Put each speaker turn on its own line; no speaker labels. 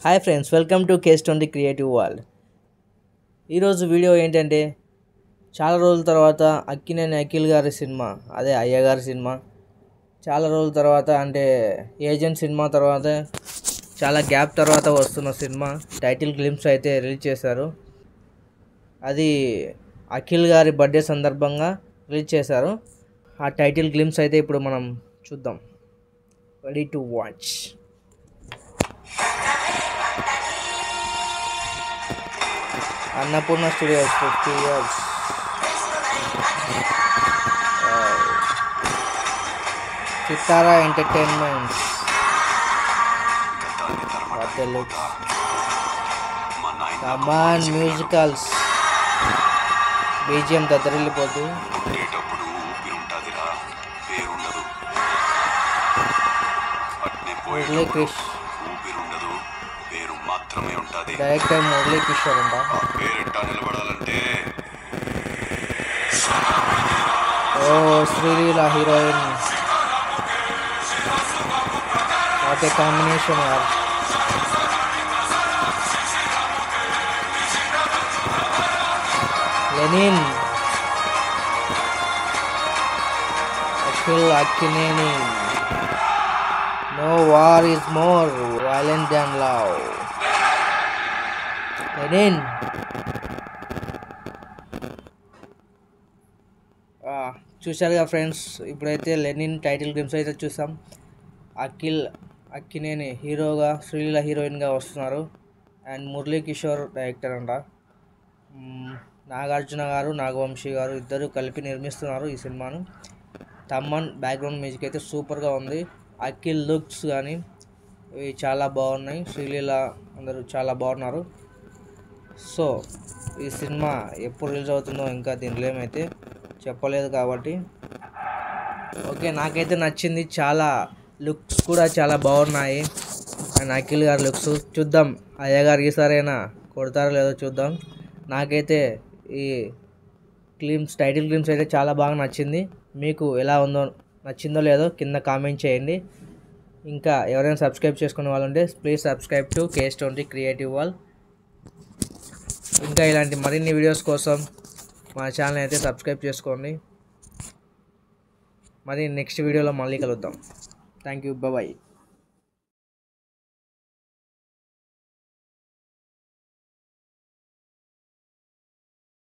Hi friends, welcome to కేస్20 creative world. ఈరోజు video ఏంటంటే, చాలా రోజుల తర్వాత అక్కినేని అఖిల్ గారి సినిమా, అదే అయ్యగారి సినిమా చాలా రోజుల తర్వాత, అంటే ఏజెంట్ సినిమా తర్వాత చాలా గ్యాప్ తర్వాత వస్తున్న సినిమా టైటిల్ గ్లింప్స్ అయితే రిలీజ్ చేశారు. అది అఖిల్ గారి బర్త్డే సందర్భంగా రిలీజ్ చేశారు. ఆ టైటిల్ గ్లింప్స్ అయితే ఇప్పుడు మనం చూద్దాం. Ready to watch. Annapurna studios 50 years. Sithara entertainments. What they look. Come on musicals. BGM దద్దరిల్లిపోతూ. మురళీ క్రిష్. డైరెక్టర్ మురళీ కిషోర్ అంట. ఓ Sreeleela heroine. What a combination యార్. Lenin. Akhil Akkineni. No war is more violent than love. Lenin. చూశారుగా ఫ్రెండ్స్, ఇప్పుడైతే లెనిన్ టైటిల్ గ్లింప్స్ అయితే చూసాం. అక్కినేని హీరోగా, శ్రీలీల హీరోయిన్గా వస్తున్నారు. అండ్ మురళీ కిషోర్ డైరెక్టర్ అంట. నాగార్జున గారు, నాగవంశీ గారు ఇద్దరు కలిపి నిర్మిస్తున్నారు ఈ సినిమాను. తమ్మన్ బ్యాక్గ్రౌండ్ మ్యూజిక్ అయితే సూపర్గా ఉంది. అఖిల్ లుక్స్ కానీ ఇవి చాలా బాగున్నాయి. శ్రీలీల అందరూ చాలా బాగున్నారు. సో ఈ సినిమా ఎప్పుడు రిలీజ్ అవుతుందో ఇంకా దీనిలో ఏమైతే చెప్పలేదు కాబట్టి ఓకే, నాకైతే నచ్చింది. చాలా లుక్స్ కూడా చాలా బాగున్నాయి. అండ్ అఖిల్ గారి లుక్స్ చూద్దాం. అయ్యగారికి సరైనా కొడతారో లేదో చూద్దాం. నాకైతే ఈ టైటిల్ గ్లింప్స్ అయితే చాలా బాగా నచ్చింది. మీకు ఎలా ఉందో, నచ్చిందో లేదో కింద కామెంట్ చేయండి. ఇంకా ఎవరైనా సబ్స్క్రైబ్ చేసుకునే వాళ్ళు ఉంటే ప్లీజ్ సబ్స్క్రైబ్ టు కేస్20 క్రియేటివ్ వరల్డ్. ఇంకా ఇలాంటి మరిన్ని వీడియోస్ కోసం మా ఛానల్ అయితే సబ్స్క్రైబ్ చేసుకోండి. మరి నెక్స్ట్ వీడియోలో మళ్ళీ కలుద్దాం. Thank you, bye.